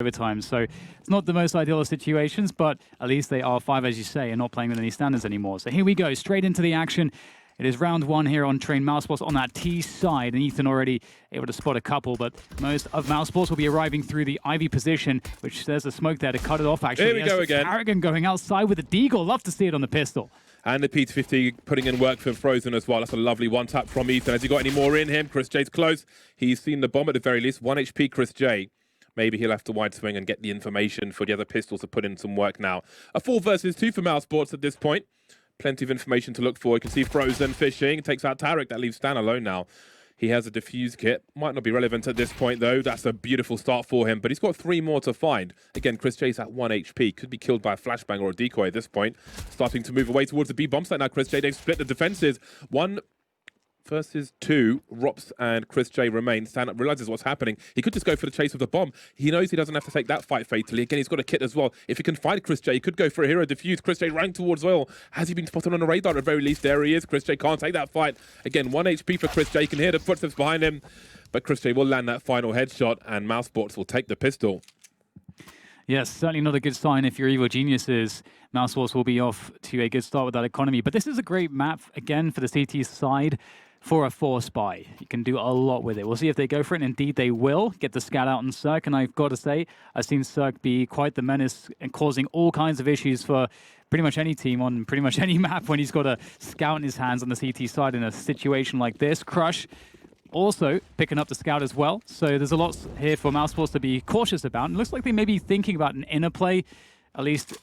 overtime. So it's not the most ideal of situations, but at least they are 5, as you say, and not playing with any standards anymore. So here we go, straight into the action. It is round 1 here on Train Mousesports on that T side, and Ethan already able to spot a couple, but most of Mousesports will be arriving through the Ivy position, which there's a smoke there to cut it off, actually. Here we go again. Harrigan going outside with a deagle. Love to see it on the pistol. And the P250 putting in work for Frozen as well. That's a lovely one-tap from Ethan. Has he got any more in him? Chris J's close. He's seen the bomb at the very least. 1 HP, Chris J. Maybe he'll have to wide swing and get the information for the other pistols to put in some work now. A 4 versus 2 for Mousesports at this point. Plenty of information to look for. You can see Frozen fishing. Takes out Tarek. That leaves Stan alone now. He has a defuse kit. Might not be relevant at this point, though. That's a beautiful start for him. But he's got 3 more to find. Again, Chris J's at 1 HP. Could be killed by a flashbang or a decoy at this point. Starting to move away towards the B bomb site now. Chris J, they've split the defenses. 1 versus 2. Rops and Chris J remain. Stan realizes what's happening. He could just go for the chase with the bomb. He knows he doesn't have to take that fight fatally. Again, he's got a kit as well. If he can find Chris J, he could go for a hero defuse. Chris J running towards oil. Has he been spotted on the radar? At the very least, there he is. Chris J can't take that fight. Again, 1 HP for Chris J. You can hear the footsteps behind him. But Chris J will land that final headshot, and Mousesports will take the pistol. Yes, certainly not a good sign if you're Evil Geniuses. Mousesports will be off to a good start with that economy. But this is a great map, again, for the CT side. For a 4 spy. You can do a lot with it. We'll see if they go for it, and indeed they will. Get the scout out on Cirque, and I've got to say, I've seen Cirque be quite the menace and causing all kinds of issues for pretty much any team on pretty much any map when he's got a scout in his hands on the CT side in a situation like this. Crush also picking up the scout as well. So there's a lot here for Mousesports to be cautious about. It looks like they may be thinking about an inner play, at least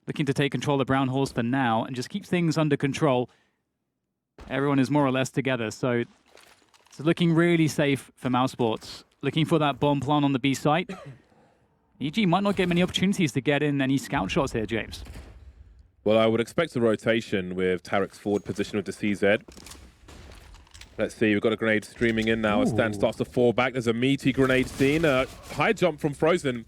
looking to take control of Brown Horse for now and just keep things under control. Everyone is more or less together, so it's looking really safe for Mousesports. Looking for that bomb plant on the B site. EG might not get many opportunities to get in any scout shots here, James. Well, I would expect a rotation with Tarek's forward position with the CZ. Let's see, we've got a grenade streaming in now. As Stan starts to fall back, there's a meaty grenade scene. High jump from Frozen.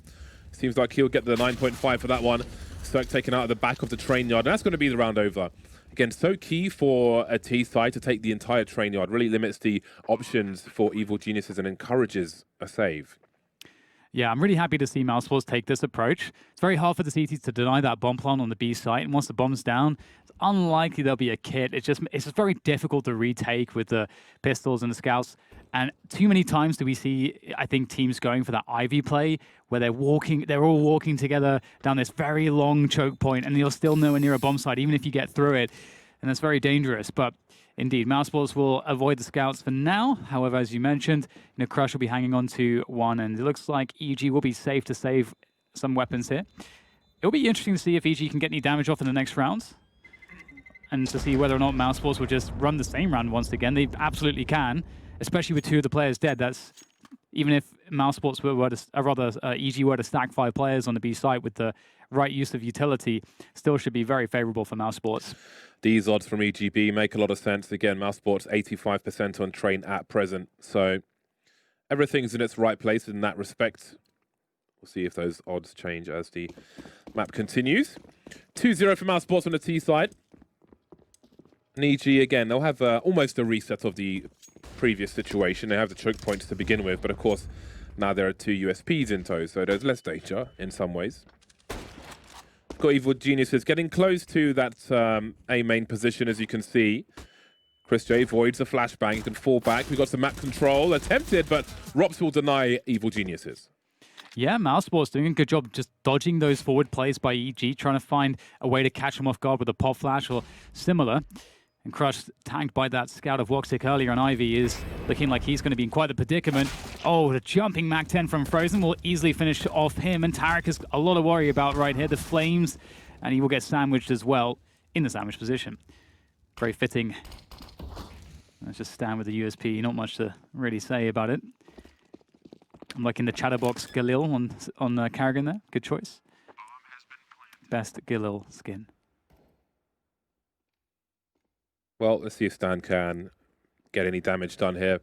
Seems like he'll get the 9.5 for that one. Cirque taken out of the back of the train yard, and that's going to be the round over. Again, so key for a T side to take the entire train yard. Really limits the options for Evil Geniuses and encourages a save. Yeah, I'm really happy to see Mousesports take this approach. It's very hard for the CTs to deny that bomb plant on the B site, and once the bomb's down, it's unlikely there'll be a kit. It's just very difficult to retake with the pistols and the scouts. And too many times do we see, I think, teams going for that Ivy play where they're all walking together down this very long choke point, and you're still nowhere near a bomb site, even if you get through it. And that's very dangerous. But indeed, Mousesports will avoid the scouts for now. However, as you mentioned, Crush will be hanging on to 1, and it looks like EG will be safe to save some weapons here. It'll be interesting to see if EG can get any damage off in the next rounds, and to see whether or not Mousesports will just run the same round once again. They absolutely can, especially with 2 of the players dead. That's even if Mousesports EG were to stack 5 players on the B site with the right use of utility, still should be very favorable for Mousesports. These odds from EGB make a lot of sense. Again, Mousesports 85% on train at present. So everything's in its right place in that respect. We'll see if those odds change as the map continues. 2-0 for Mousesports on the T side. And EG, again, they'll have almost a reset of the previous situation. They have the choke points to begin with, but of course, now there are 2 USPs in tow, so there's less danger in some ways. Got Evil Geniuses getting close to that A main position, as you can see. Chris J avoids the flashbang. He can fall back. We've got some map control. Attempted, but Rops will deny Evil Geniuses. Yeah, Mousesports doing a good job just dodging those forward plays by EG, trying to find a way to catch them off guard with a pop flash or similar. And Crush, tanked by that scout of Woxic earlier on Ivy, is looking like he's going to be in quite a predicament. Oh, the jumping Mac 10 from Frozen will easily finish off him. And Tarek has a lot to worry about right here. The flames, and he will get sandwiched as well in the sandwich position. Very fitting. Let's just stand with the USP. Not much to really say about it. I'm liking the chatterbox Galil on Carrigan there. Good choice. Best Galil skin. Well, let's see if Stan can get any damage done here.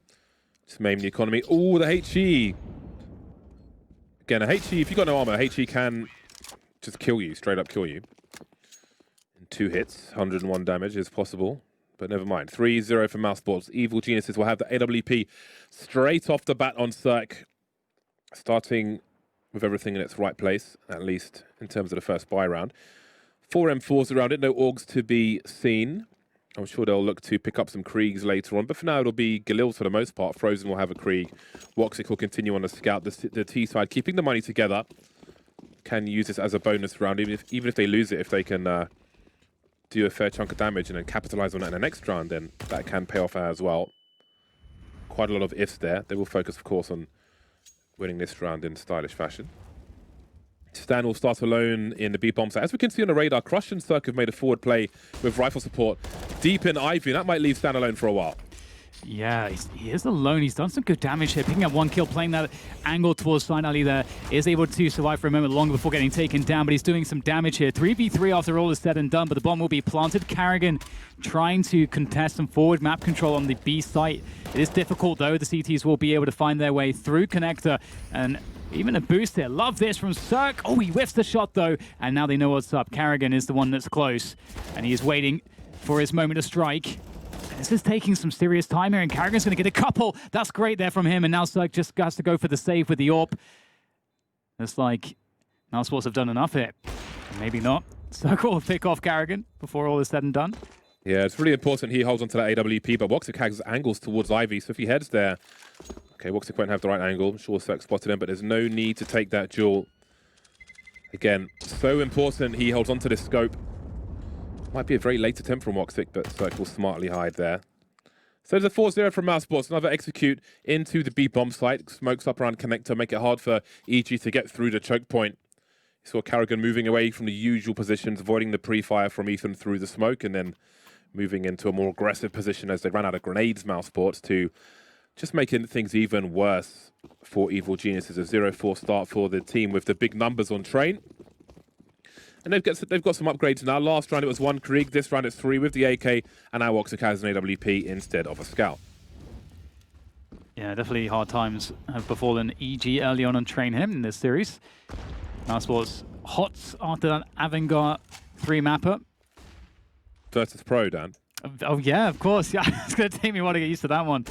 Just maim the economy. Oh, the HE. Again, a HE, if you've got no armor, HE can just kill you, straight up kill you. In 2 hits, 101 damage is possible, but never mind. 3-0 for Mousesports. Evil Geniuses will have the AWP straight off the bat on Cirque. Starting with everything in its right place, at least in terms of the first buy round. 4 M4s around it, no Augs to be seen. I'm sure they'll look to pick up some Kriegs later on, but for now it'll be Galil for the most part. Frozen will have a Krieg. Woxic will continue on the scout. The T side, keeping the money together, can use this as a bonus round, even if they lose it, if they can do a fair chunk of damage and then capitalize on that in the next round, then that can pay off as well. Quite a lot of ifs there. They will focus, of course, on winning this round in stylish fashion. Stan will start alone in the B-bomb site. As we can see on the radar, Crush and Cirque have made a forward play with rifle support deep in Ivy, and that might leave Stan alone for a while. Yeah, he is alone. He's done some good damage here, picking up 1 kill, playing that angle towards Sign Ali there. Is able to survive for a moment longer before getting taken down, but he's doing some damage here. 3v3 after all is said and done, but the bomb will be planted. Carrigan trying to contest some forward map control on the B site. It is difficult though. The CTs will be able to find their way through Connector, and even a boost here. Love this from Cirque. Oh, he whiffs the shot though, and now they know what's up. Carrigan is the one that's close, and he is waiting for his moment to strike. This is taking some serious time here, and Carrigan's going to get a couple. That's great there from him, and now Cirque just has to go for the save with the AWP. It's like Mousesports have done enough here. Maybe not. Cirque will pick off Carrigan before all is said and done. Yeah, it's really important he holds onto that AWP, but Woxic has angles towards Ivy, so if he heads there... Okay, Woxic won't have the right angle. I'm sure Cirque spotted him, but there's no need to take that duel. Again, so important he holds onto this scope. Might be a very late attempt from Woxic, but Cirque will smartly hide there. So there's a 4-0 from Mousesports. Another execute into the B-bomb site. Smokes up around Connector, make it hard for EG to get through the choke point. You saw Carrigan moving away from the usual positions, avoiding the pre-fire from Ethan through the smoke, and then moving into a more aggressive position as they ran out of grenades, Mousesports, to just making things even worse for Evil Geniuses. A 0-4 start for the team with the big numbers on train. And they've got some upgrades now. Last round it was 1 Krieg, this round it's 3 with the AK, and now Woxic has an AWP instead of a Scout. Yeah, definitely hard times have befallen EG early on train him in this series. Mousesports hot after that Avangard 3-mapper. Versus Pro, Dan. Oh yeah, of course. Yeah, it's going to take me a while to get used to that one.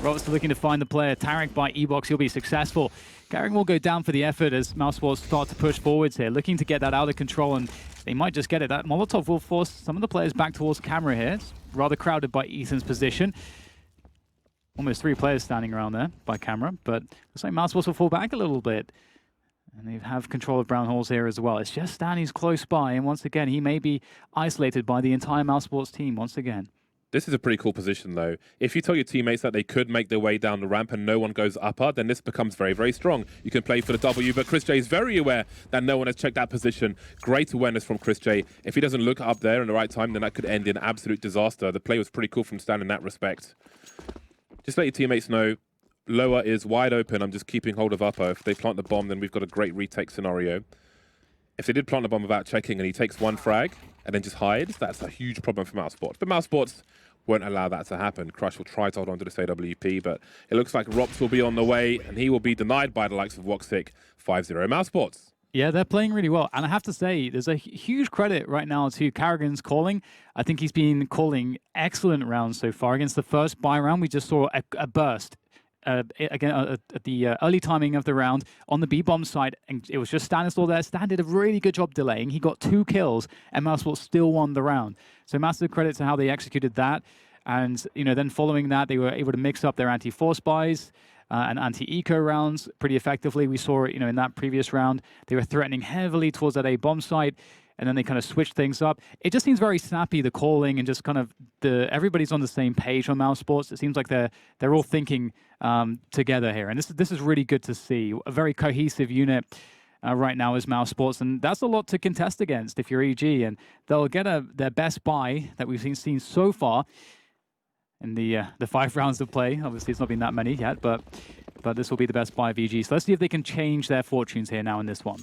Robert's looking to find the player. Tarek by E-Box, he'll be successful. Carrigan will go down for the effort as Mousesports start to push forwards here, looking to get that out of control, and they might just get it. That Molotov will force some of the players back towards camera here. It's rather crowded by Ethan's position. Almost 3 players standing around there by camera, but looks like Mousesports will fall back a little bit. And they have control of brown holes here as well. It's just Stan who's close by, and once again, he may be isolated by the entire Mousesports team once again. This is a pretty cool position, though. If you tell your teammates that they could make their way down the ramp and no one goes upper, then this becomes very, very strong. You can play for the W, but Chris J is very aware that no one has checked that position. Great awareness from Chris J. If he doesn't look up there in the right time, then that could end in absolute disaster. The play was pretty cool from Stan in that respect. Just let your teammates know, lower is wide open. I'm just keeping hold of upper. If they plant the bomb, then we've got a great retake scenario. If they did plant the bomb without checking and he takes 1 frag and then just hides, that's a huge problem for Mousesports. But Mousesports won't allow that to happen. Crush will try to hold on to this AWP, but it looks like Rops will be on the way, and he will be denied by the likes of Woxic. 5-0 Mousesports. Yeah, they're playing really well. And I have to say, there's a huge credit right now to Carrigan's calling. I think he's been calling excellent rounds so far. Against the first buy round, we just saw a burst. Again, at the early timing of the round on the B-bomb side, and it was just Stanislaw there. Stan did a really good job delaying. He got 2 kills, and Mousesports still won the round. So massive credit to how they executed that. And, you know, then following that, they were able to mix up their anti-force buys and anti-eco rounds pretty effectively. We saw, you know, in that previous round, they were threatening heavily towards that A-bomb site, and then they kind of switched things up. It just seems very snappy, the calling, and just kind of everybody's on the same page on Mousesports. It seems like they're all thinking together here, and this is really good to see. A very cohesive unit right now is Mousesports, and that's a lot to contest against if you're EG, and they'll get their best buy that we've seen so far in the 5 rounds of play. Obviously, it's not been that many yet, but this will be the best buy of EG. So let's see if they can change their fortunes here now in this one.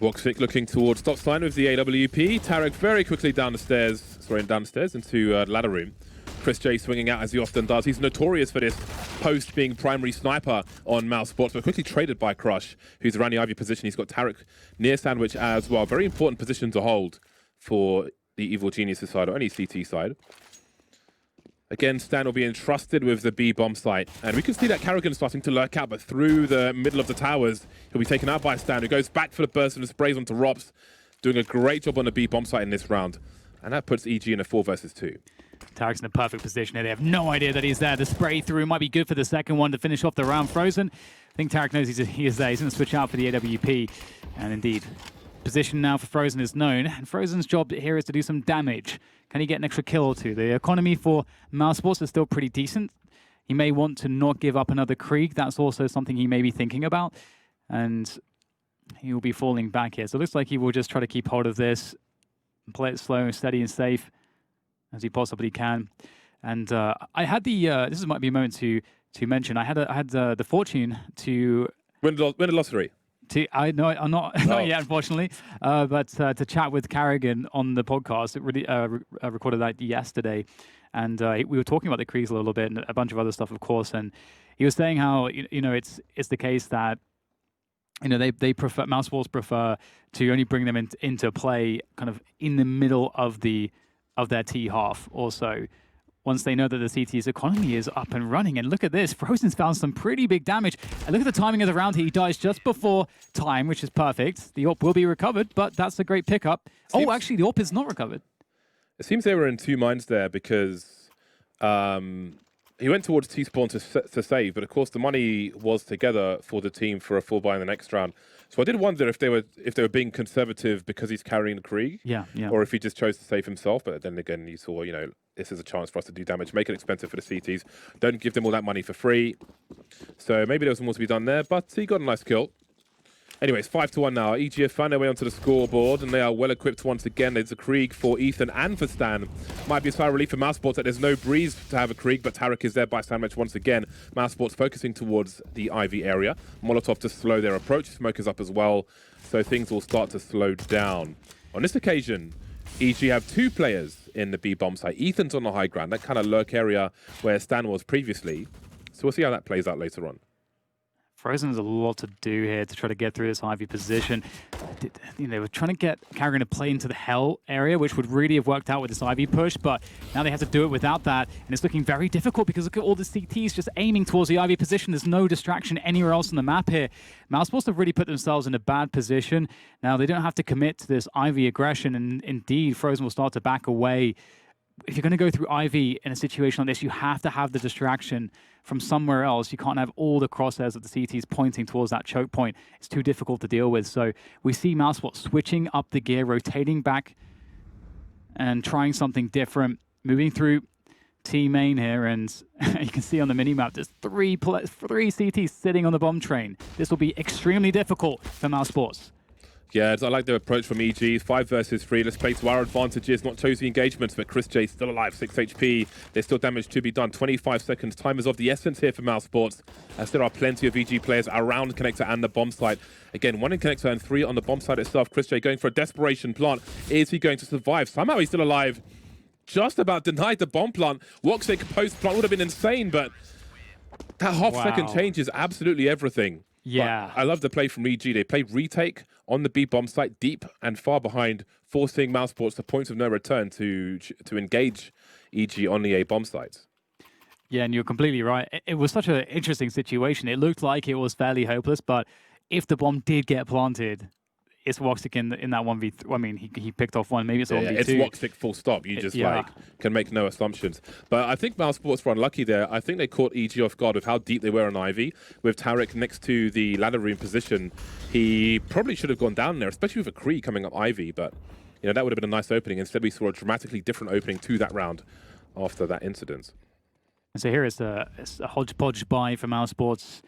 Woxic looking towards stop sign with the AWP. Tarek very quickly down the stairs into the ladder room. Chris J swinging out as he often does. He's notorious for this post being primary sniper on Mousesports, but quickly traded by Crush, who's around the Ivy position. He's got Tarek near Sandwich as well. Very important position to hold for the Evil Geniuses side or any CT side. Again, Stan will be entrusted with the B bomb site. And we can see that Karrigan starting to lurk out, but through the middle of the towers, he'll be taken out by Stan, who goes back for the burst and sprays onto Rops, doing a great job on the B bomb site in this round. And that puts EG in a 4 versus 2. Tarek's in a perfect position here. They have no idea that he's there. The spray through might be good for the second one to finish off the round. Frozen, I think Tarek knows he is there. He's going to switch out for the AWP. And indeed, position now for Frozen is known. And Frozen's job here is to do some damage. Can he get an extra kill or two? The economy for Mousesports is still pretty decent. He may want to not give up another Krieg. That's also something he may be thinking about. And he will be falling back here. So it looks like he will just try to keep hold of this and play it slow, steady and safe as he possibly can. And I had the this might be a moment to mention. I had the fortune to win the lottery. I'm not yet, unfortunately, but to chat with Karrigan on the podcast. It really recorded that yesterday, and we were talking about the Kriegs a little bit and a bunch of other stuff, of course. And he was saying how it's the case that they prefer Mousesports prefer to only bring them into play kind of in the middle of their T half also, once they know that the CT's economy is up and running. And look at this, Frozen's found some pretty big damage. And look at the timing of the round here. He dies just before time, which is perfect. The AWP will be recovered, but that's a great pickup. Oh, actually, the AWP is not recovered. It seems they were in two minds there because he went towards T-spawn to save, but of course the money was together for the team for a full buy in the next round. So I did wonder if they were being conservative because he's carrying the Krieg, or if he just chose to save himself. But then again, you saw, this is a chance for us to do damage, make it expensive for the CTs. Don't give them all that money for free. So maybe there was more to be done there, but he got a nice kill. Anyways, 5-1 now. EG have found their way onto the scoreboard, and they are well equipped once again. There's a Krieg for Ethan and for Stan. Might be a sigh of relief for Mousesports that there's no breeze to have a Krieg, but Tarek is there by Sandwich once again. Mousesports focusing towards the Ivy area. Molotov to slow their approach. Smoke is up as well, so things will start to slow down. On this occasion, EG have two players in the B bomb site. Ethan's on the high ground, that kind of lurk area where Stan was previously. So we'll see how that plays out later on. Frozen has a lot to do here to try to get through this Ivy position. They were trying to get Karrigan to play into the Hell area, which would really have worked out with this Ivy push, but now they have to do it without that, and it's looking very difficult because look at all the CTs just aiming towards the Ivy position. There's no distraction anywhere else on the map here. Mousesports have really put themselves in a bad position. Now they don't have to commit to this Ivy aggression, and indeed, Frozen will start to back away. If you're going to go through Ivy in a situation like this, you have to have the distraction from somewhere else. You can't have all the crosshairs of the CTs pointing towards that choke point. It's too difficult to deal with. So we see Mousesports switching up the gear, rotating back and trying something different, moving through T main here. And you can see on the minimap, there's three CTs sitting on the bomb train. This will be extremely difficult for Mousesports. Yeah, I like the approach from EG. 5 versus 3. Let's play to our advantages. Not choosing engagements, but Chris J still alive. 6 HP. There's still damage to be done. 25 seconds. Time is of the essence here for Mousesports, as there are plenty of EG players around connector and the bomb site. Again, 1 in connector and 3 on the bomb site itself. Chris J going for a desperation plant. Is he going to survive? Somehow he's still alive. Just about denied the bomb plant. Woxic post plant would have been insane, but that half-second change is absolutely everything. Yeah. But I love the play from EG. They played retake on the B bomb site, deep and far behind, forcing Mousesports to points of no return to engage EG on the A bomb sites. Yeah, and you're completely right. It was such an interesting situation. It looked like it was fairly hopeless, but if the bomb did get planted, it's Woxic in that 1v3. I mean, he picked off one. Maybe it's 1v2. It's Woxic full stop. You just can make no assumptions. But I think Mousesports were unlucky there. I think they caught EG off guard with how deep they were on Ivy. With Tarek next to the ladder room position, he probably should have gone down there, especially with a Kree coming up Ivy. But that would have been a nice opening. Instead, we saw a dramatically different opening to that round after that incident. And so here it's a hodgepodge buy for Mousesports.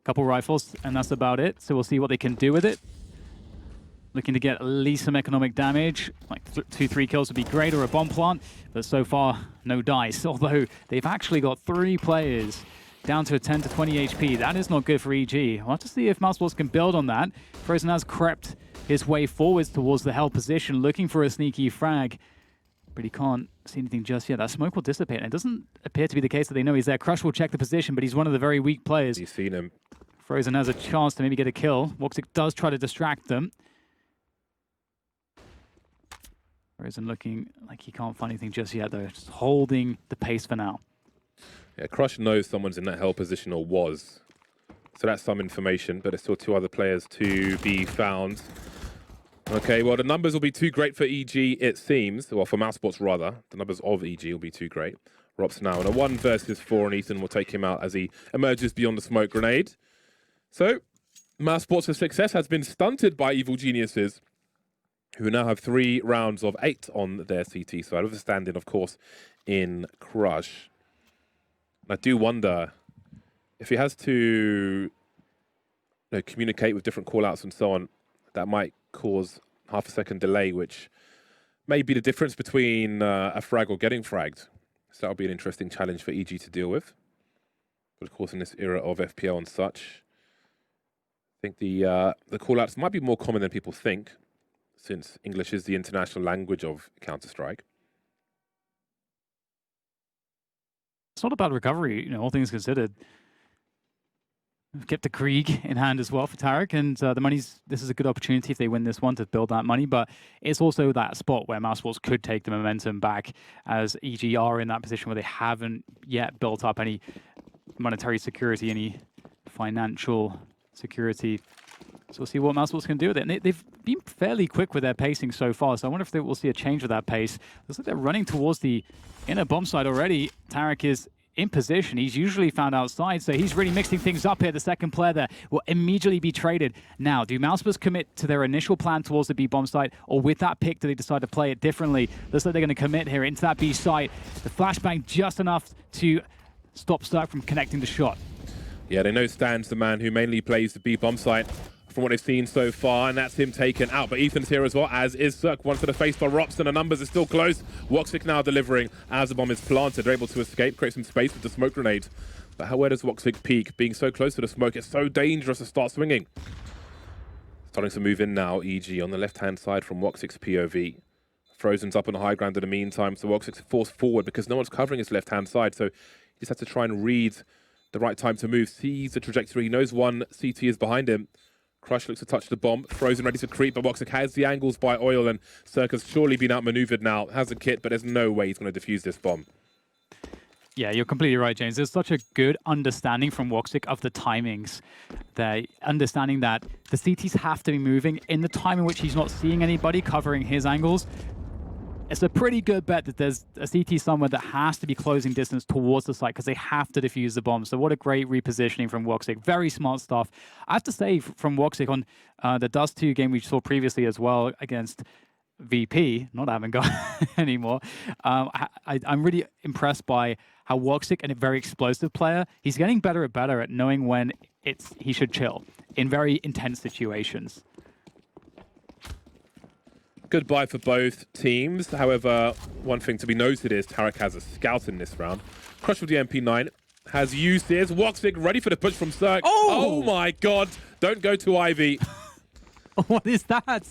Couple rifles, and that's about it. So we'll see what they can do with it. Looking to get at least some economic damage, like 2-3 kills would be great, or a bomb plant, but so far, no dice. Although they've actually got 3 players down to a 10 to 20 HP. That is not good for EG. We'll have to see if Mousesports can build on that. Frozen has crept his way forwards towards the Hell position, looking for a sneaky frag, but he can't see anything just yet. That smoke will dissipate, and it doesn't appear to be the case that they know he's there. Crush will check the position, but he's one of the very weak players. He's seen him. Frozen has a chance to maybe get a kill. Woxic does try to distract them. Frozen looking like he can't find anything just yet, though. Just holding the pace for now. Yeah, Crush knows someone's in that hell position or was. So that's some information, but there's still 2 other players to be found. Okay, well, the numbers will be too great for EG, it seems. Well, for Mousesports, rather. The numbers of EG will be too great. Rob's now in a 1 versus 4, and Ethan will take him out as he emerges beyond the smoke grenade. So, Mousesports' success has been stunted by Evil Geniuses, who now have 3 rounds of 8 on their CT side, with a stand-in, of course, in Crush. I do wonder if he has to communicate with different callouts and so on, that might cause half a second delay, which may be the difference between a frag or getting fragged. So that'll be an interesting challenge for EG to deal with. But of course, in this era of FPL and such, I think the callouts might be more common than people think, since English is the international language of Counter-Strike. It's not a bad recovery, all things considered. We've kept the Krieg in hand as well for Tarek, and this is a good opportunity if they win this one to build that money, but it's also that spot where Mousesports could take the momentum back, as EG are in that position where they haven't yet built up any monetary security, any financial security. So we'll see what Mousesports can do with it. And they've been fairly quick with their pacing so far, so I wonder if we'll see a change with that pace. Looks like they're running towards the inner bomb site already. Tarek is in position. He's usually found outside, so he's really mixing things up here. The second player there will immediately be traded. Now, do Mousesports commit to their initial plan towards the B bomb site, or with that pick, do they decide to play it differently? Looks like they're going to commit here into that B site. The flashbang just enough to stop Stark from connecting the shot. Yeah, they know Stan's the man who mainly plays the B bomb site from what they've seen so far, and that's him taken out. But Ethan's here as well, as is Cirque. One to the face by Rops, and the numbers are still close. Woxic now delivering as the bomb is planted. They're able to escape, create some space with the smoke grenade. But where does Woxic peak? Being so close to the smoke, it's so dangerous to start swinging. Starting to move in now, EG on the left-hand side from Woxic's POV. Frozen's up on the high ground in the meantime, so Woxic's forced forward because no one's covering his left-hand side, so he just has to try and read the right time to move, sees the trajectory, knows one CT is behind him. Crush looks to touch the bomb. Frozen ready to creep, but Woxic has the angles by Oil, and Circa's surely been outmaneuvered now. Has a kit, but there's no way he's going to defuse this bomb. Yeah, you're completely right, James. There's such a good understanding from Woxic of the timings. They're understanding that the CTs have to be moving in the time in which he's not seeing anybody covering his angles. It's a pretty good bet that there's a CT somewhere that has to be closing distance towards the site because they have to defuse the bomb. So what a great repositioning from Woxic. Very smart stuff. I have to say from Woxic on the Dust 2 game we saw previously as well against VP, not Avangard anymore. I'm really impressed by how Woxic, and a very explosive player, he's getting better at knowing when he should chill in very intense situations. Goodbye for both teams. However, one thing to be noted is Tarek has a scout in this round. Crush with the MP9 has used his. Woxic ready for the push from Cirque. Oh my god. Don't go to Ivy. What is that?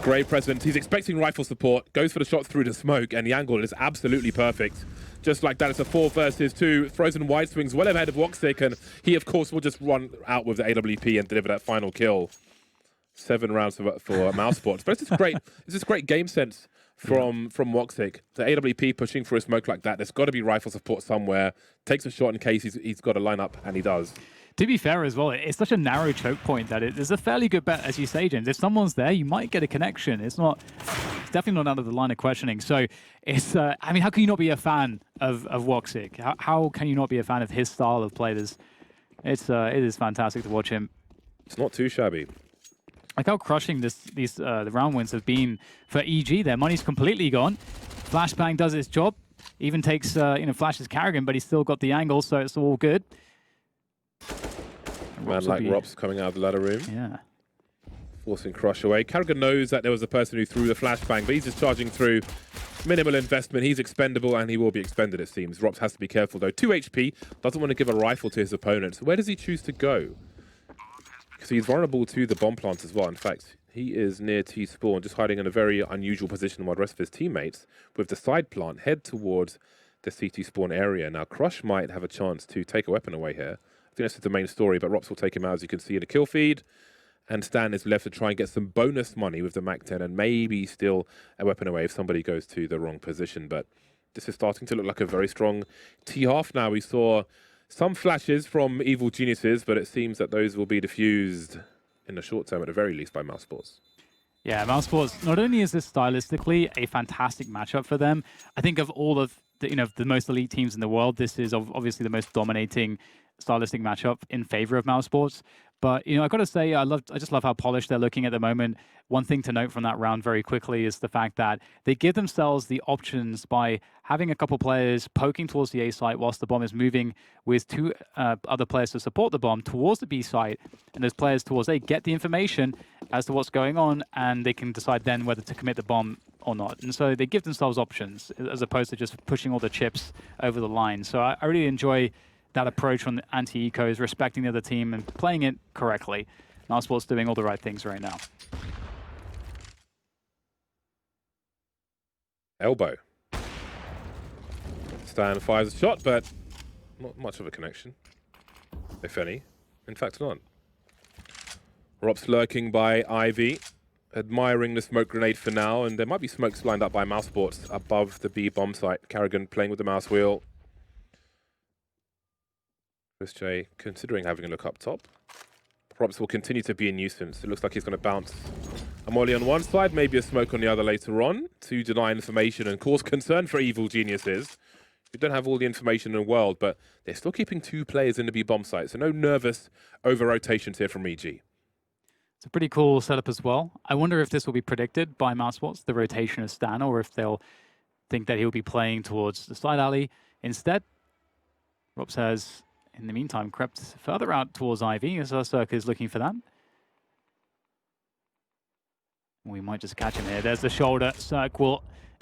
Great presence. He's expecting rifle support. Goes for the shot through the smoke, and the angle is absolutely perfect. Just like that, it's a 4 versus 2. Frozen wide swings well ahead of Woxic, and he, of course, will just run out with the AWP and deliver that final kill. 7 rounds for Mousesports. But it's just great game sense from Woxic. The AWP pushing for a smoke like that. There's got to be rifle support somewhere. Takes a shot in case he's got a lineup, and he does. To be fair as well, it's such a narrow choke point that there's a fairly good bet, as you say, James. If someone's there, you might get a connection. It's definitely not out of the line of questioning. So it's, I mean, how can you not be a fan of Woxic? How can you not be a fan of his style of play? It is fantastic to watch him. It's not too shabby. Like how crushing the round wins have been for EG. Their money's completely gone. Flashbang does its job. Even takes Flash's Carrigan, but he's still got the angle, so it's all good. Man like Rops coming out of the ladder room. Yeah. Forcing Crush away. Carrigan knows that there was a person who threw the flashbang, but he's just charging through. Minimal investment. He's expendable, and he will be expended, it seems. Rops has to be careful, though. 2 HP. Doesn't want to give a rifle to his opponent. Where does he choose to go? Because he's vulnerable to the bomb plant as well. In fact, he is near T-spawn, just hiding in a very unusual position while the rest of his teammates, with the side plant, head towards the CT spawn area. Now, Crush might have a chance to take a weapon away here. I think that's the main story, but Rops will take him out, as you can see in the kill feed. And Stan is left to try and get some bonus money with the Mac-10 and maybe steal a weapon away if somebody goes to the wrong position. But this is starting to look like a very strong T-half now. We saw some flashes from Evil Geniuses, but it seems that those will be diffused in the short term, at the very least, by Mousesports. Yeah, Mousesports, not only is this stylistically a fantastic matchup for them, I think of all of the most elite teams in the world, this is obviously the most dominating stylistic matchup in favor of Mousesports. But I got to say, I just love how polished they're looking at the moment. One thing to note from that round very quickly is the fact that they give themselves the options by having a couple players poking towards the A site whilst the bomb is moving with two other players to support the bomb towards the B site, and those players towards A get the information as to what's going on, and they can decide then whether to commit the bomb or not. And so they give themselves options as opposed to just pushing all the chips over the line. So I really enjoy that approach on the anti-ecos, respecting the other team and playing it correctly. Mousesports doing all the right things right now. Elbow. Stan fires a shot, but not much of a connection, if any. In fact, none. Rop's lurking by Ivy, admiring the smoke grenade for now, and there might be smokes lined up by Mousesports above the B bomb site. Carrigan playing with the mouse wheel. Chris J considering having a look up top. Props will continue to be a nuisance. It looks like he's going to bounce a molly on one side, maybe a smoke on the other later on to deny information and cause concern for Evil Geniuses. We don't have all the information in the world, but they're still keeping two players in the B bomb site, so no nervous over rotations here from EG. It's a pretty cool setup as well. I wonder if this will be predicted by Mousesports, the rotation of Stan, or if they'll think that he'll be playing towards the side alley instead. Rops has, in the meantime, crept further out towards Ivy as our Cirque is looking for that. We might just catch him here. There's the shoulder. Cirque will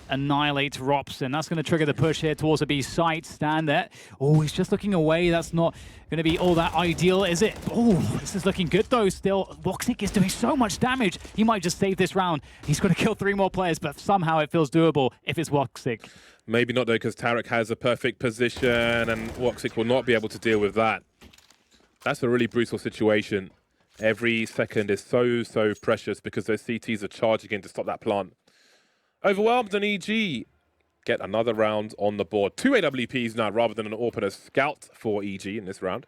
annihilate Rops, and that's going to trigger the push here towards the B site. Stan there. Oh, he's just looking away. That's not going to be all that ideal, is it? Oh, this is looking good, though, still. Woxic is doing so much damage. He might just save this round. He's got to kill 3 more players, but somehow it feels doable if it's Woxic. Maybe not, though, because Tarek has a perfect position, and Woxic will not be able to deal with that. That's a really brutal situation. Every second is so precious because those CTs are charging in to stop that plant. Overwhelmed, and EG get another round on the board. 2 AWPs now rather than an AWP and a scout for EG in this round.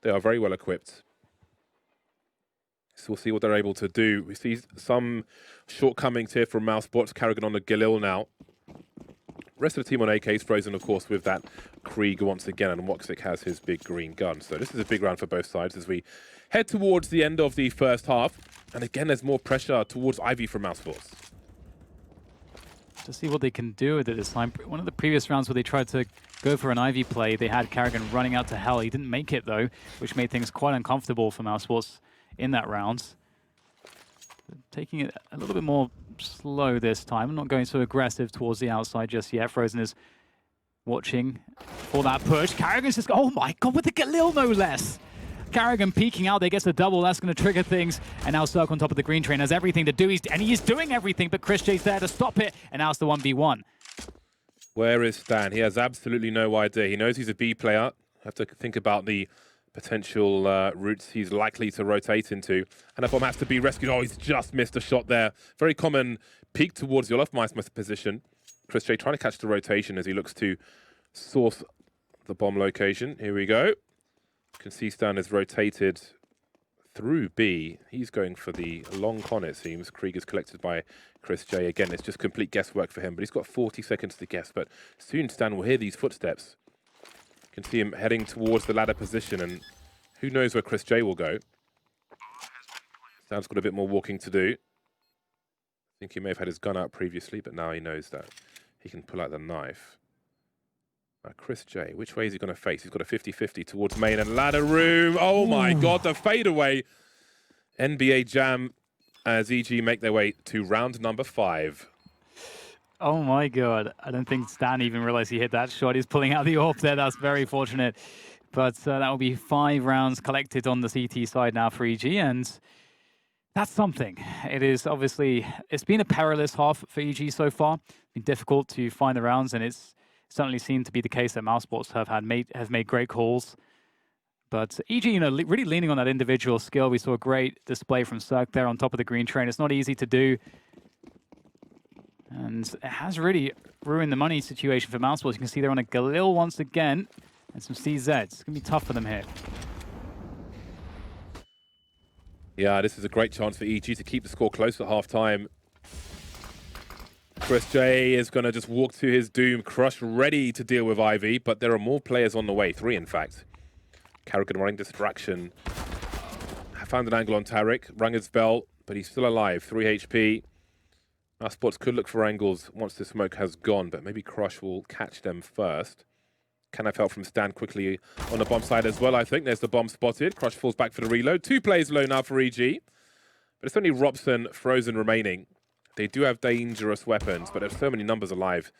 They are very well equipped. So we'll see what they're able to do. We see some shortcomings here from Mousesports. Carrigan on the Galil now. Rest of the team on AK is frozen, of course, with that Krieg once again, and Woxic has his big green gun. So this is a big round for both sides as we head towards the end of the first half. And again, there's more pressure towards Ivy from Mousesports. To see what they can do with it this time. One of the previous rounds where they tried to go for an Ivy play, they had Carrigan running out to hell. He didn't make it, though, which made things quite uncomfortable for Mousesports in that round. Taking it a little bit more slow this time, not going so aggressive towards the outside just yet. Frozen is watching for that push. Carrigan's just, oh my god, with the Galil no less. Carrigan peeking out, they gets a double, that's going to trigger things. And now Cirque on top of the green train has everything to do, and he is doing everything, but Chris J's there to stop it, and now it's the 1v1. Where is Stan? He has absolutely no idea. He knows he's a B player. Have to think about the potential routes he's likely to rotate into. And if bomb has to be rescued, oh, he's just missed a shot there. Very common peek towards the Olofmeister's position. Chris J trying to catch the rotation as he looks to source the bomb location. Here we go. You can see Stan is rotated through B. He's going for the long con, it seems. Krieg is collected by Chris J. Again, it's just complete guesswork for him, but he's got 40 seconds to guess. But soon Stan will hear these footsteps. You can see him heading towards the ladder position, and who knows where Chris J will go. Stan's got a bit more walking to do. I think he may have had his gun out previously, but now he knows that he can pull out the knife. Chris J, which way is he going to face? He's got a 50-50 towards main and ladder room. Oh my god, the fadeaway. NBA Jam as EG make their way to round number 5. Oh my god, I don't think Stan even realized he hit that shot. He's pulling out the AWP there, that's very fortunate. But that will be 5 rounds collected on the CT side now for EG, and that's something. It is obviously, it's been a perilous half for EG so far. It's been difficult to find the rounds, and it's certainly seemed to be the case that Mousesports have made great calls. But EG, really leaning on that individual skill. We saw a great display from Cirque there on top of the green train. It's not easy to do. And it has really ruined the money situation for Mousesports. You can see they're on a Galil once again and some CZs. It's going to be tough for them here. Yeah, this is a great chance for EG to keep the score close at half-time. Chris J is going to just walk to his doom. Crush ready to deal with Ivy, but there are more players on the way. 3, in fact. Carrigan running distraction. Found an angle on Tarek. Rang his bell, but he's still alive. 3 HP. Mousesports could look for angles once the smoke has gone, but maybe Crush will catch them first. Can have help from Stan quickly on the bomb side as well, I think. There's the bomb spotted. Crush falls back for the reload. 2 players low now for EG. But it's only Robson, Frozen remaining. They do have dangerous weapons, but there's so many numbers alive.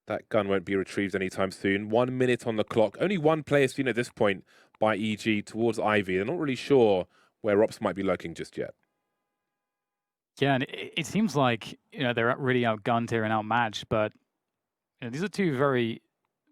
That gun won't be retrieved anytime soon. 1 minute on the clock. Only 1 player seen at this point by EG towards Ivy. They're not really sure where Rops might be lurking just yet. Yeah, and it seems like they're really outgunned here and outmatched, but these are 2 very,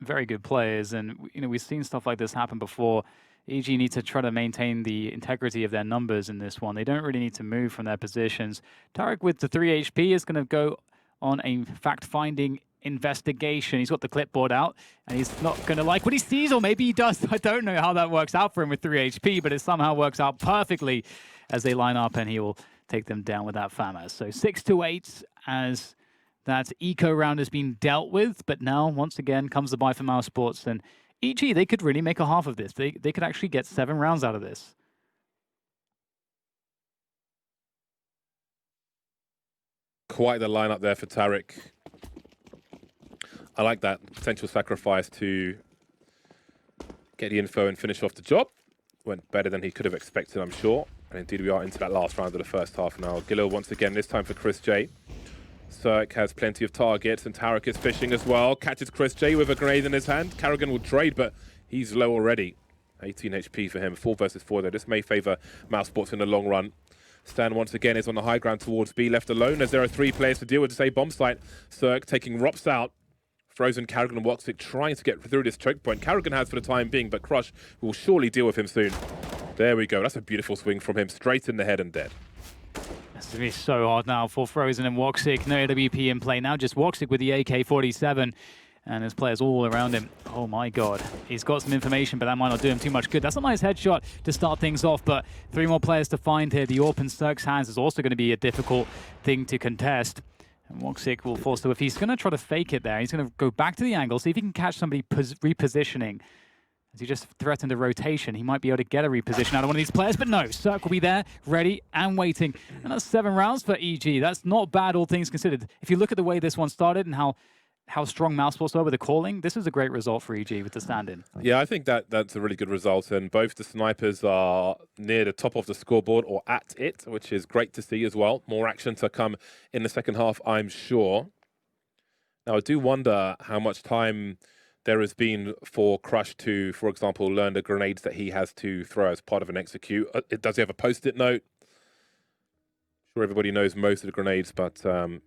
very good players, and we've seen stuff like this happen before. EG need to try to maintain the integrity of their numbers in this one. They don't really need to move from their positions. Tarek with the 3 HP is going to go on a fact-finding investigation. He's got the clipboard out, and he's not going to like what he sees, or maybe he does. I don't know how that works out for him with 3 HP, but it somehow works out perfectly as they line up, and he will take them down with that FAMAS. So 6-8 as that eco round has been dealt with, but now once again comes the buy for Mousesports, and EG, they could really make a half of this. They could actually get 7 rounds out of this. Quite the lineup there for Tarek. I like that potential sacrifice to get the info and finish off the job. Went better than he could have expected, I'm sure. And indeed, we are into that last round of the first half now. Gilil once again, this time for Chris J. Cirque has plenty of targets, and Tarek is fishing as well. Catches Chris J with a grenade in his hand. Carrigan will trade, but he's low already. 18 HP for him. 4 versus 4 though. This may favour Mousesports in the long run. Stan once again is on the high ground towards B, left alone as there are 3 players to deal with. To say bomb site. Cirque taking Rops out. Frozen, Carrigan and Woxic trying to get through this choke point. Carrigan has for the time being, but Crush will surely deal with him soon. There we go. That's a beautiful swing from him. Straight in the head and dead. It's going to be so hard now for Frozen and Woxic. No AWP in play now, just Woxic with the AK-47. And there's players all around him. Oh my god. He's got some information, but that might not do him too much good. That's a nice headshot to start things off, but 3 more players to find here. The AWP in Cirque's hands is also going to be a difficult thing to contest. And Woxic will force to, if he's going to try to fake it there, he's going to go back to the angle, see if he can catch somebody repositioning. As he just threatened a rotation, he might be able to get a reposition out of one of these players, but no, Cirque will be there, ready and waiting. And that's 7 rounds for EG. That's not bad, all things considered. If you look at the way this one started and how strong Mousesports were with the calling, this is a great result for EG with the stand-in. Yeah, I think that's a really good result, and both the snipers are near the top of the scoreboard or at it, which is great to see as well. More action to come in the second half, I'm sure. Now, I do wonder how much time there has been for Crush to, for example, learn the grenades that he has to throw as part of an execute. Does he have a post-it note? I'm sure everybody knows most of the grenades, but to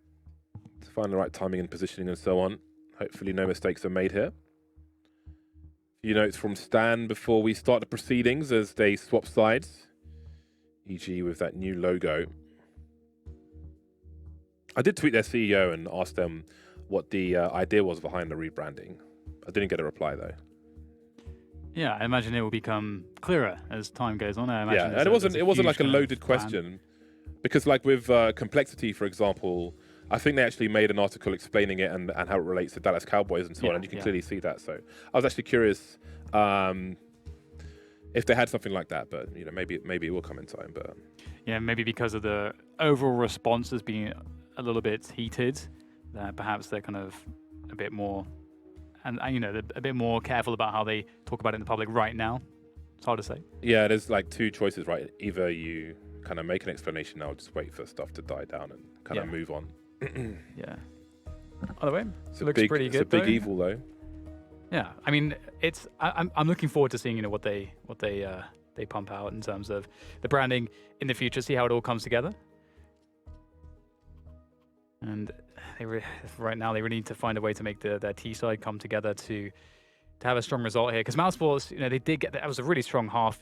find the right timing and positioning and so on. Hopefully no mistakes are made here. A few notes from Stan before we start the proceedings as they swap sides. EG with that new logo. I did tweet their CEO and asked them what the idea was behind the rebranding. I didn't get a reply though. Yeah, I imagine it will become clearer as time goes on. I imagine and it wasn't like a loaded question, because like with Complexity, for example, I think they actually made an article explaining it and how it relates to Dallas Cowboys and so on, and you can clearly see that. So I was actually curious if they had something like that, but maybe it will come in time. But yeah, maybe because of the overall response as being a little bit heated, that perhaps they're kind of a bit more. And they're a bit more careful about how they talk about it in the public right now. It's hard to say. Yeah, there's like 2 choices, right? Either you kind of make an explanation now, just wait for stuff to die down and kind of move on. Yeah. Either way, it looks pretty good. It's a big evil, though. Yeah, I mean, I'm looking forward to seeing what they pump out in terms of the branding in the future. See how it all comes together. And right now, they really need to find a way to make their T side come together to to have a strong result here, because Mousesports, they did get that was a really strong half.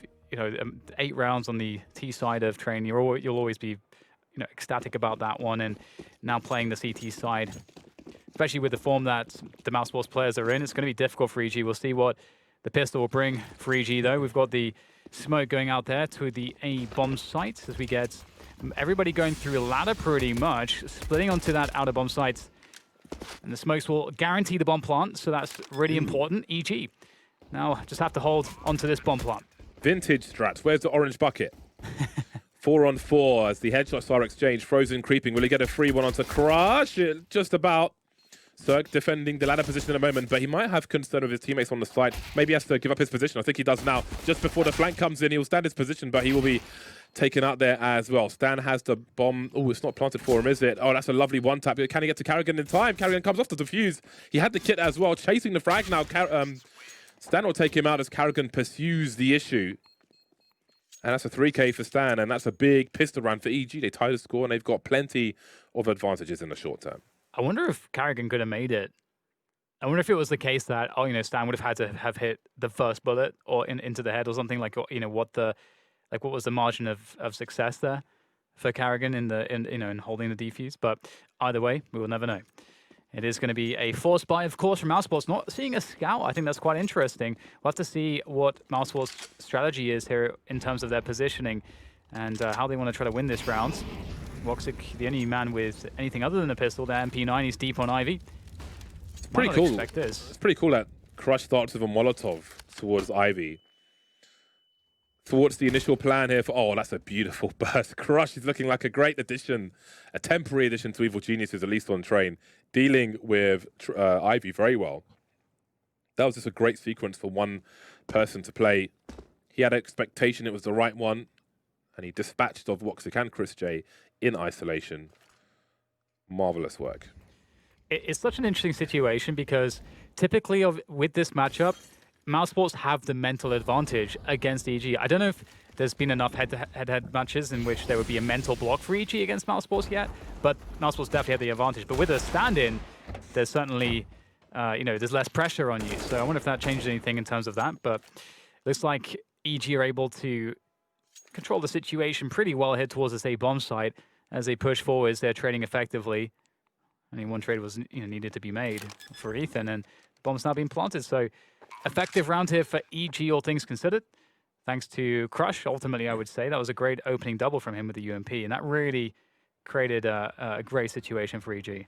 8 rounds on the T side of train. You'll always be, ecstatic about that one, and now playing the CT side, especially with the form that the Mousesports players are in, it's going to be difficult for EG. We'll see what the pistol will bring for EG, though. We've got the smoke going out there to the A bomb site as we get everybody going through a ladder pretty much, splitting onto that outer bomb site. And the smokes will guarantee the bomb plant, so that's really important. EG now just have to hold onto this bomb plant. Vintage strats. Where's the orange bucket? 4-on-4 as the headshots are exchanged. Frozen creeping. Will he get a free one onto Crush? Just about. Cirque defending the ladder position in a moment, but he might have concern of his teammates on the side. Maybe he has to give up his position. I think he does now. Just before the flank comes in, he'll stand his position, but he will be taken out there as well. Stan has the bomb. Oh, it's not planted for him, is it? Oh, that's a lovely one tap. Can he get to Carrigan in time? Carrigan comes off to defuse. He had the kit as well, chasing the frag now. Stan will take him out as Carrigan pursues the issue. And that's a 3K for Stan, and that's a big pistol round for EG. They tie the score, and they've got plenty of advantages in the short term. I wonder if Carrigan could have made it. I wonder if it was the case that, Stan would have had to have hit the first bullet or into the head or something, like, what was the margin of success there for Carrigan in holding the defuse. But either way, we will never know. It is going to be a forced buy, of course, from Mousesports. Not seeing a scout, I think that's quite interesting. We'll have to see what Mousesports' strategy is here in terms of their positioning and how they want to try to win this round. Woxic, the only man with anything other than a pistol there. MP9, he's deep on Ivy. It's pretty cool. It's pretty cool that Crush starts with a Molotov towards Ivy. Towards the initial plan here for... Oh, that's a beautiful burst. Crush is looking like a great addition. A temporary addition to Evil Geniuses, at least on train. Dealing with Ivy very well. That was just a great sequence for one person to play. He had an expectation it was the right one. And he dispatched of Woxic and Chris J in isolation. Marvelous work. It's such an interesting situation because typically with this matchup, Mousesports have the mental advantage against EG. I don't know if there's been enough head-to-head matches in which there would be a mental block for EG against Mousesports yet, but Mousesports definitely have the advantage. But with a stand-in, there's certainly, there's less pressure on you. So I wonder if that changes anything in terms of that. But looks like EG are able to control the situation pretty well here towards this A bomb site as they push forwards. They're trading effectively. Only one trade was needed to be made for Ethan, and the bomb's now being planted. So effective round here for EG, all things considered. Thanks to Crush, ultimately, I would say. That was a great opening double from him with the UMP, and that really created a great situation for EG.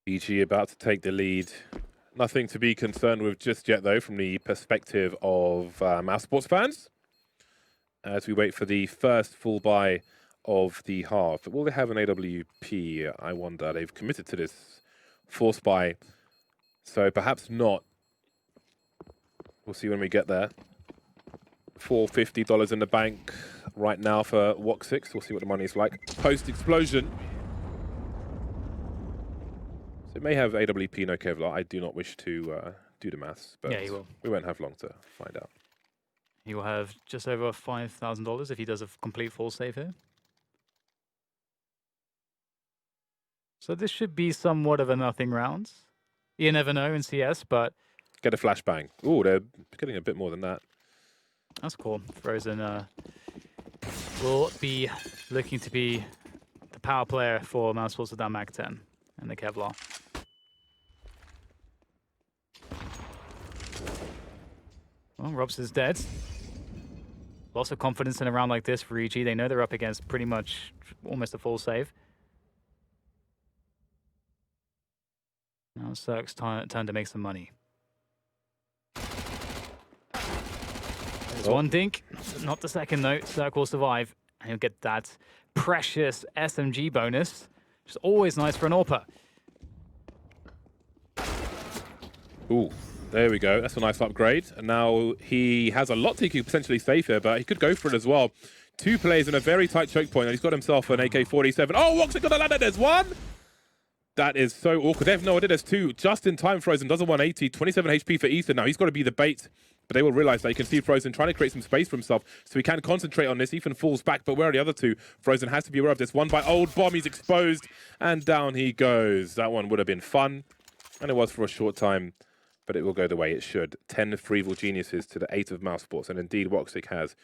EG about to take the lead. Nothing to be concerned with just yet, though, from the perspective of Mousesports fans. As we wait for the first full buy of the half. Will they have an AWP? I wonder. They've committed to this force buy, so perhaps not. We'll see when we get there. $450 in the bank right now for Woxic. We'll see what the money's like post-explosion. So it may have AWP, no Kevlar. I do not wish to do the maths, but yeah, he will. We won't have long to find out. He will have just over $5,000 if he does a complete full save here. So this should be somewhat of a nothing round. You never know in CS, but... Get a flashbang. Oh, they're getting a bit more than that. That's cool. Frozen will be looking to be the power player for Mousesports with that Mag 10 and the Kevlar. Well, Robs is dead. Lots of confidence in a round like this for EG. They know they're up against pretty much almost a full save. Now Cirque's turn to make some money. There's one dink, not the second though. Cirque will survive, and he'll get that precious SMG bonus, which is always nice for an AWPer. Ooh, there we go. That's a nice upgrade. And now he has a lot he could potentially save here, but he could go for it as well. Two players in a very tight choke point, and he's got himself an AK-47. Oh, Woxic got a ladder. There's one. That is so awkward. They have no idea. There's two. Just in time, Frozen does a 180. 27 HP for Ethan. Now he's got to be the bait but they will realize that you can see Frozen trying to create some space for himself, so he can concentrate on this. Ethan falls back, but where are the other two? Frozen has to be aware of this. One by Old Bomb, he's exposed, and down he goes. That one would have been fun, and it was for a short time, but it will go the way it should. 10 for Evil Geniuses to the 8 of Mousesports, and indeed Woxic has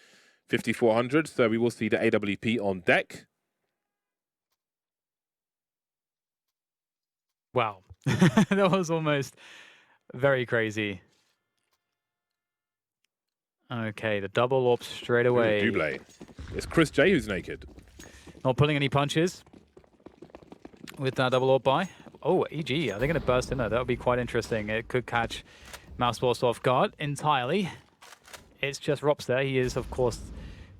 5,400, so we will see the AWP on deck. Wow. That was almost very crazy. Okay, the double AWP straight away. Double. It's Chris J who's naked. Not pulling any punches with that double AWP buy. Oh, EG, are they going to burst in there? That would be quite interesting. It could catch Mousesports off guard entirely. It's just Rops there. He is, of course,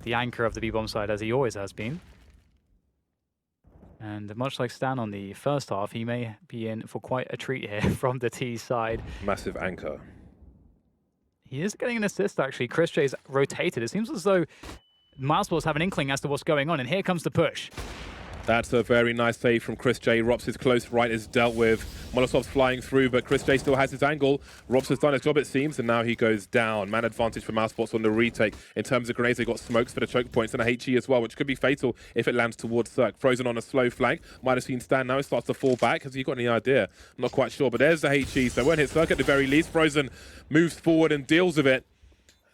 the anchor of the B-bomb side, as he always has been. And much like Stan on the first half, he may be in for quite a treat here from the T side. Massive anchor. He is getting an assist, actually. Chris J's rotated. It seems as though Mousesports have an inkling as to what's going on, and here comes the push. That's a very nice save from Chris J. Rops is close right is dealt with. Molotov's flying through, but Chris J still has his angle. Rops has done his job, it seems, and now he goes down. Man advantage for Mousesports on the retake. In terms of grenades, they got smokes for the choke points and a HE as well, which could be fatal if it lands towards Cirque. Frozen on a slow flank. Might have seen Stan now. He starts to fall back. Has he got any idea? I'm not quite sure, but there's the HE. So won't hit Cirque at the very least. Frozen moves forward and deals with it.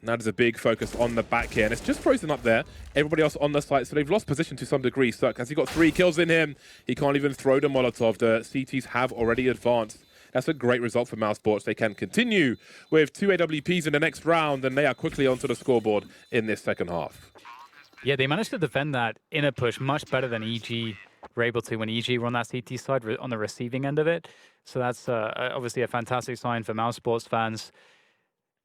And that is a big focus on the back here. And it's just Frozen up there. Everybody else on the site. So they've lost position to some degree. Cirque, has he got 3 kills in him? He can't even throw the Molotov. The CTs have already advanced. That's a great result for Mousesports. They can continue with 2 AWPs in the next round, and they are quickly onto the scoreboard in this second half. Yeah, they managed to defend that inner push much better than EG were able to when EG were on that CT side on the receiving end of it. So that's obviously a fantastic sign for Mousesports fans.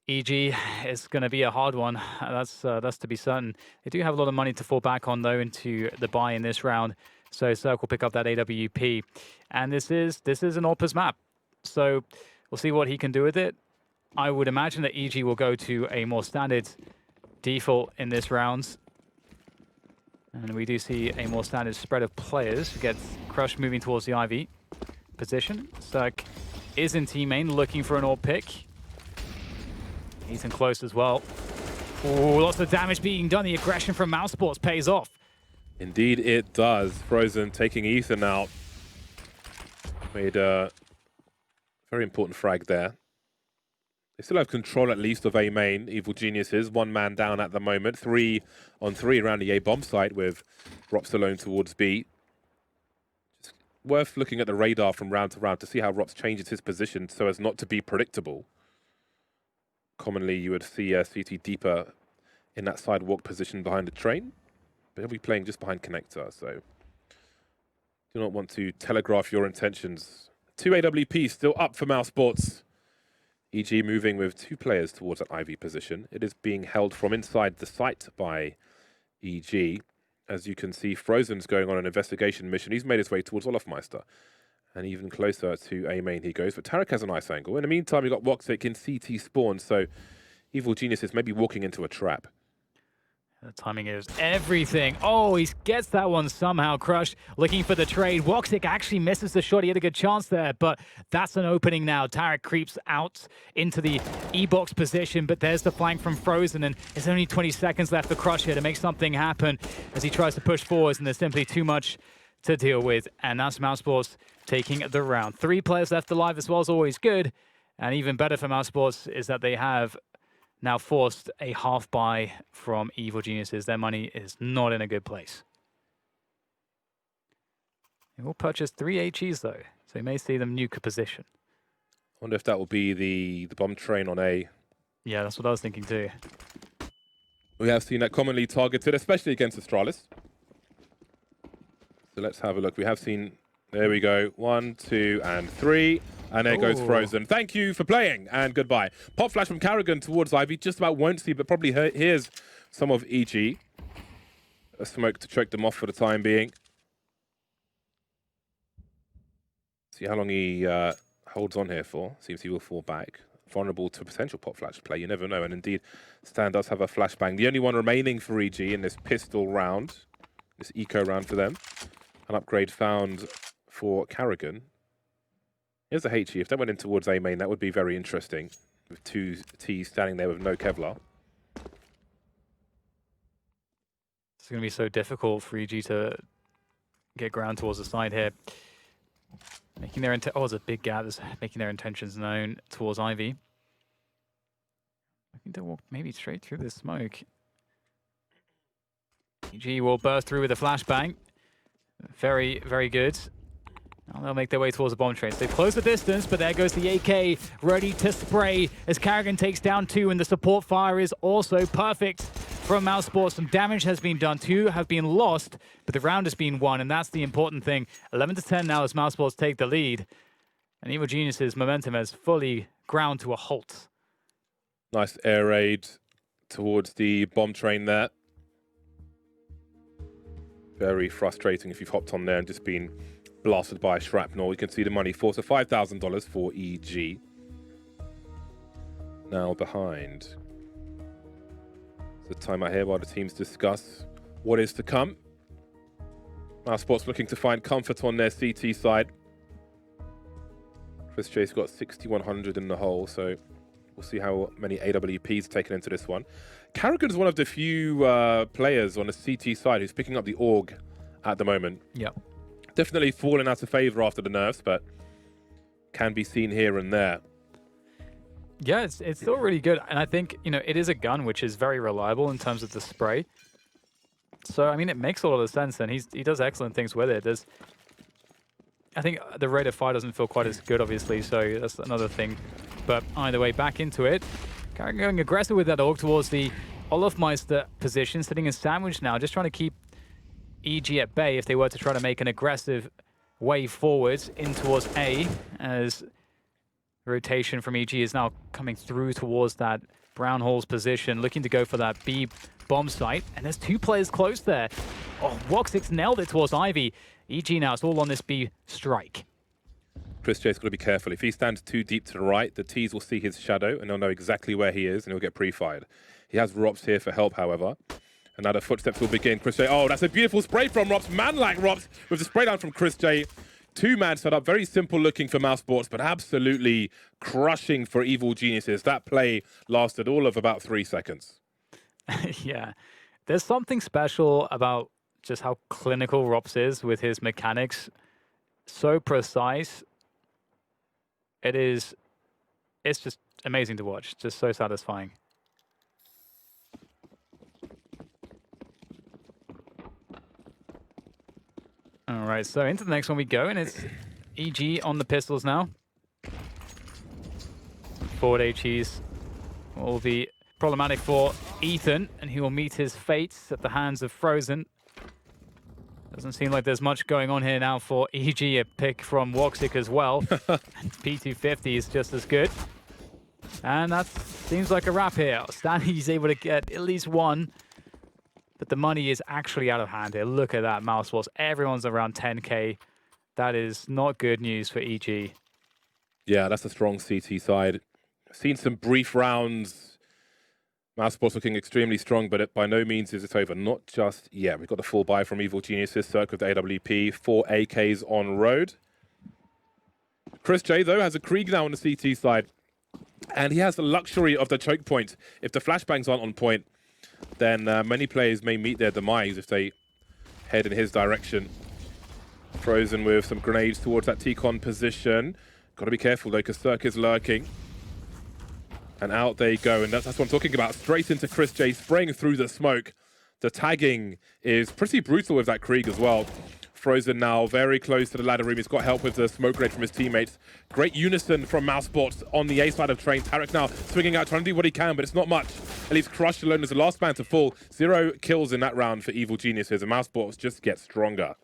EG is going to be a hard one. That's to be certain. They do have a lot of money to fall back on, though, into the buy in this round. So Cirque will pick up that AWP. And this is an Orpus map. So we'll see what he can do with it. I would imagine that EG will go to a more standard default in this round. And we do see a more standard spread of players. We get Crush moving towards the IV position. Cirque is in team main looking for an AWP pick. Ethan close as well. Oh, lots of damage being done. The aggression from Mousesports pays off. Indeed it does. Frozen taking Ethan out. Made a very important frag there. They still have control at least of A main. Evil Geniuses, 1 man down at the moment. 3 on 3 around the A bomb site with Rops alone towards B. Just worth looking at the radar from round to round to see how Rops changes his position so as not to be predictable. Commonly, you would see CT deeper in that sidewalk position behind the train, but he'll be playing just behind connector, so do not want to telegraph your intentions. 2 AWP still up for Mousesports. EG moving with 2 players towards that IV position. It is being held from inside the site by EG. As you can see, Frozen's going on an investigation mission. He's made his way towards Olafmeister. And even closer to A main he goes. But Tarek has a nice angle. In the meantime, we've got Woxic in CT spawn, so Evil Geniuses may be walking into a trap. The timing is everything. Oh, he gets that one somehow. Crush looking for the trade. Woxic actually misses the shot. He had a good chance there, but that's an opening now. Tarek creeps out into the E-box position, but there's the flank from Frozen, and there's only 20 seconds left for Crush here to make something happen as he tries to push forwards, and there's simply too much to deal with, and that's Mousesports taking the round. 3 players left alive as well is always good, and even better for Mousesports is that they have now forced a half buy from Evil Geniuses. Their money is not in a good place. They will purchase 3 HEs though, so you may see them nuke a position. I wonder if that will be the bomb train on A. Yeah, that's what I was thinking too. We have seen that commonly targeted, especially against Astralis. So let's have a look. We have seen, there we go, 1, 2, and 3. And there goes Frozen. Thank you for playing, and goodbye. Pop flash from Carrigan towards Ivy. Just about won't see, but probably hears some of EG. A smoke to choke them off for the time being. See how long he holds on here for. Seems he will fall back. Vulnerable to potential pop flash play. You never know. And indeed, Stan does have a flashbang. The only one remaining for EG in this pistol round. This eco round for them. An upgrade found for Carrigan. Here's a HE. If that went in towards A main, that would be very interesting. with 2 T's standing there with no Kevlar. It's going to be so difficult for EG to get ground towards the side here. Making their oh, there's a big gap. That's making their intentions known towards Ivy. I think they'll walk maybe straight through the smoke. EG will burst through with a flashbang. Very, very good. Now they'll make their way towards the bomb train. So they've closed the distance, but there goes the AK ready to spray as Carrigan takes down 2, and the support fire is also perfect from Mousesports. Some damage has been done. 2 have been lost, but the round has been won, and that's the important thing. 11-10 now as Mousesports take the lead, and Evil Genius's momentum has fully ground to a halt. Nice air raid towards the bomb train there. Very frustrating if you've hopped on there and just been blasted by shrapnel. You can see the money for, so $5,000 for EG. Now behind. The time out here while the teams discuss what is to come. Mousesports looking to find comfort on their CT side. Chris J's got 6,100 in the hole, so we'll see how many AWPs taken into this one. Carrigan is one of the few players on the CT side who's picking up the AUG at the moment. Yep. Definitely fallen out of favor after the nerfs, but can be seen here and there. Yeah, it's still really good. And I think, you know, it is a gun which is very reliable in terms of the spray. So, I mean, it makes a lot of sense, and he does excellent things with it. I think the rate of fire doesn't feel quite as good, obviously, so that's another thing. But either way, back into it. Going aggressive with that AUG towards the Olofmeister position, sitting in sandwich now, just trying to keep EG at bay if they were to try to make an aggressive wave forwards in towards A, as rotation from EG is now coming through towards that Brown Hall's position, looking to go for that B bomb site. And there's 2 players close there. Oh, Woxix nailed it towards Ivy. EG now, it's all on this B strike. Chris J's got to be careful. If he stands too deep to the right, the T's will see his shadow and they'll know exactly where he is and he'll get pre-fired. He has Rops here for help, however. And now the footsteps will begin. Chris J. Oh, that's a beautiful spray from Rops. Man like Rops with the spray down from Chris J. 2-man setup. Very simple looking for Mousesports, but absolutely crushing for Evil Geniuses. That play lasted all of about 3 seconds. Yeah. There's something special about just how clinical Rops is with his mechanics. So precise. It's just amazing to watch. Just so satisfying. All right, so into the next one we go, and it's EG on the pistols now. Forward HEs will be problematic for Ethan, and he will meet his fate at the hands of Frozen. Doesn't seem like there's much going on here now for EG, a pick from Woxic as well. And P250 is just as good. And that seems like a wrap here. Stanley's able to get at least 1. But the money is actually out of hand here. Look at that, Mousesports. Everyone's around 10K. That is not good news for EG. Yeah, that's a strong CT side. Seen some brief rounds. Mousesports looking extremely strong, but by no means is it over. Not just yet. We've got the full buy from Evil Geniuses, Cirque with the AWP, 4 AKs on road. Chris J, though, has a Krieg now on the CT side. And he has the luxury of the choke point. If the flashbangs aren't on point, then many players may meet their demise if they head in his direction. Frozen with some grenades towards that T-Con position. Got to be careful, though, because Cirque is lurking. And out they go, and that's what I'm talking about. Straight into Chris J, spraying through the smoke. The tagging is pretty brutal with that Krieg as well. Frozen now very close to the ladder room. He's got help with the smoke grenade from his teammates. Great unison from Mousesports on the A side of train. Tarek now swinging out, trying to do what he can, but it's not much. And he's crushed alone as the last man to fall. 0 kills in that round for Evil Geniuses, and Mousesports just get stronger.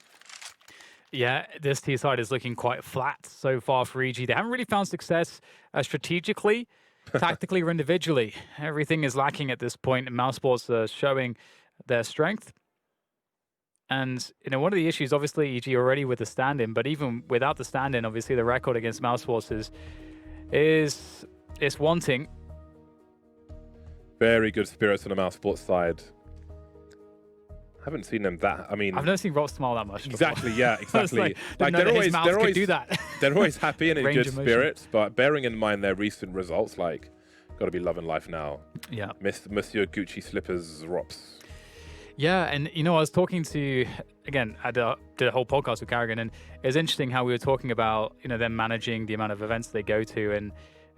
Yeah, this T side is looking quite flat so far for EG. They haven't really found success strategically, tactically, or individually. Everything is lacking at this point, and Mousesports are showing their strength. And, you know, one of the issues, obviously, EG already with the stand-in, but even without the stand-in, obviously, the record against Mousesports is wanting. Very good spirits on the Mousesports side. Haven't seen them that. I mean, I've never seen Rob smile that much. Exactly, yeah, exactly. like they're always do that. They're always happy and in good spirits, but bearing in mind their recent results, like Got to be loving life now. Yeah. Monsieur Gucci Slippers Rops. Yeah, and I was talking to, again, I did a whole podcast with Carrigan, and it was interesting how we were talking about, them managing the amount of events they go to,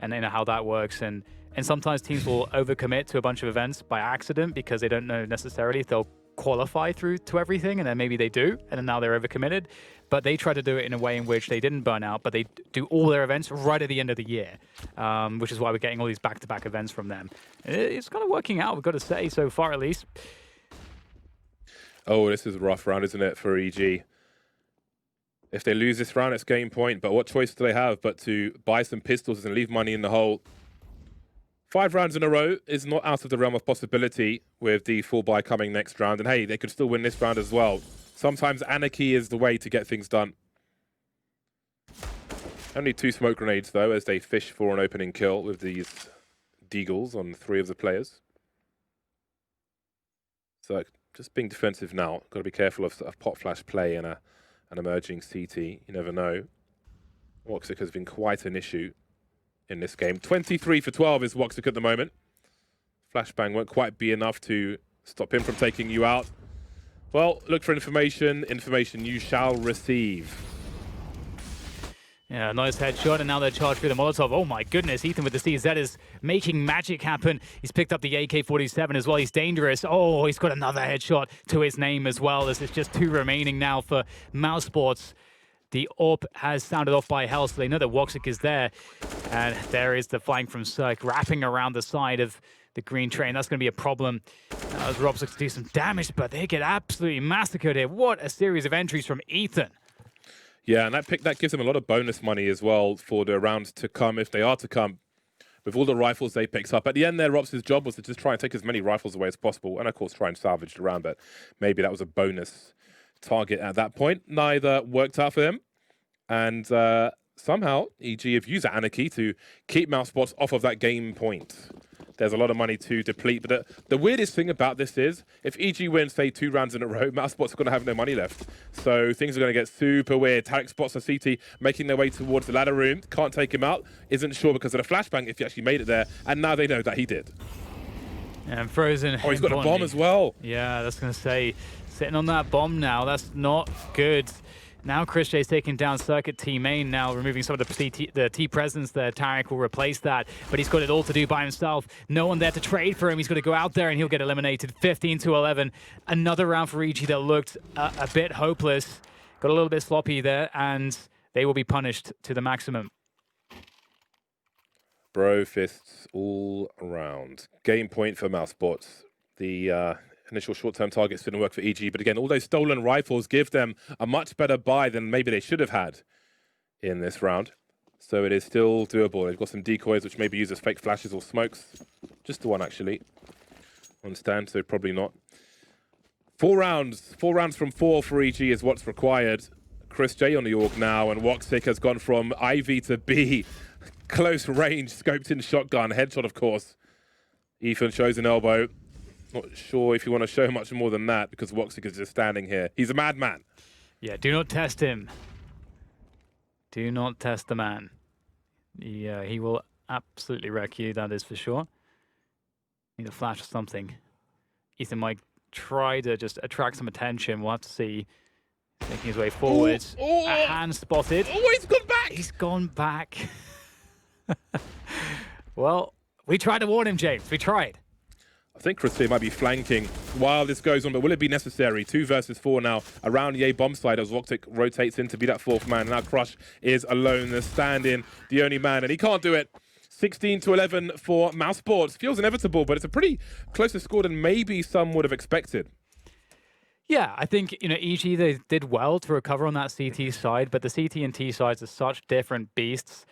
and how that works, and sometimes teams will overcommit to a bunch of events by accident because they don't know necessarily if they'll qualify through to everything, and then maybe they do, and then now they're overcommitted. But they try to do it in a way in which they didn't burn out, but they do all their events right at the end of the year, which is why we're getting all these back-to-back events from them. It's kind of working out, we've got to say, so far at least. Oh, this is a rough round, isn't it, for EG? If they lose this round, it's game point, but what choice do they have but to buy some pistols and leave money in the hole? 5 rounds in a row is not out of the realm of possibility with the full buy coming next round. And hey, they could still win this round as well. Sometimes anarchy is the way to get things done. Only 2 smoke grenades, though, as they fish for an opening kill with these deagles on 3 of the players. So just being defensive now. Got to be careful of pot flash play and an emerging CT. You never know. Woxic has been quite an issue in this game. 23 for 12 is Woxic at the moment. Flashbang won't quite be enough to stop him from taking you out. Well, look for information. Information you shall receive. Yeah, nice headshot, and now they're charged through the Molotov. Oh my goodness, Ethan with the CZ is making magic happen. He's picked up the AK-47 as well. He's dangerous. Oh, he's got another headshot to his name as well. There's just 2 remaining now for Mousesports. The AWP has sounded off by Hell, so they know that Woxic is there. And there is the flank from Cirque wrapping around the side of the green train. That's going to be a problem as Robs looks to do some damage, but they get absolutely massacred here. What a series of entries from Ethan. Yeah, and that gives them a lot of bonus money as well for the rounds to come, if they are to come, with all the rifles they picked up. At the end there, Robs' job was to just try and take as many rifles away as possible, and of course try and salvage the round, but maybe that was a bonus target at that point. Neither worked out for them, and somehow EG have used that anarchy to keep Mousesports off of that game point. There's a lot of money to deplete, but the weirdest thing about this is, if EG wins, say, 2 rounds in a row, Mousesports are going to have no money left. So things are going to get super weird. Tarek spots a CT making their way towards the ladder room, can't take him out, isn't sure because of the flashbang if he actually made it there, and now they know that he did. And Frozen. Oh, he's got a bomb as well. Yeah, that's going to say, sitting on that bomb now, that's not good. Now Chris J's taking down Circuit T main, now removing some of the T presence there. Tarek will replace that, but he's got it all to do by himself. No one there to trade for him. He's got to go out there and he'll get eliminated. 15-11. Another round for EG that looked a bit hopeless. Got a little bit sloppy there, and they will be punished to the maximum. Bro fists all around. Game point for Mousesports. The initial short-term targets didn't work for EG, but again, all those stolen rifles give them a much better buy than maybe they should have had in this round. So it is still doable. They've got some decoys which maybe use as fake flashes or smokes. Just the one, actually, on stand, so probably not. 4 rounds. 4 rounds from 4 for EG is what's required. Chris J on the org now, and Woxic has gone from IV to B. Close range, scoped-in shotgun. Headshot, of course. Ethan shows an elbow. Not sure if you want to show much more than that because Woxic is just standing here. He's a madman. Yeah, do not test him. Do not test the man. Yeah, he will absolutely wreck you, that is for sure. Need a flash or something. Ethan might try to just attract some attention. We'll have to see. He's making his way forward. Oh, a hand spotted. Oh, he's gone back! He's gone back. Well, we tried to warn him, James. We tried. I think Chris J might be flanking while this goes on, but will it be necessary? 2 versus 4 now around the A bomb side as Woxic rotates in to be that 4th man. And now Crush is alone, the stand-in, the only man, and he can't do it. 16-11 for Mousesports. Feels inevitable, but it's a pretty closer score than maybe some would have expected. Yeah, I think, EG, they did well to recover on that CT side, but the CT and T sides are such different beasts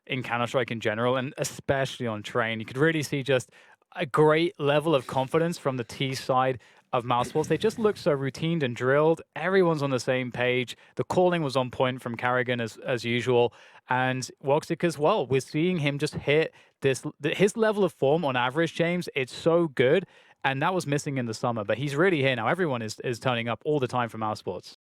in Counter-Strike in general, and especially on Train. You could really see just a great level of confidence from the T side of Mousesports. They just look so routined and drilled. Everyone's on the same page. The calling was on point from Carrigan as usual. And Woxic as well. We're seeing him just hit his level of form on average, James. It's so good. And that was missing in the summer. But he's really here now. Everyone is turning up all the time for Mousesports.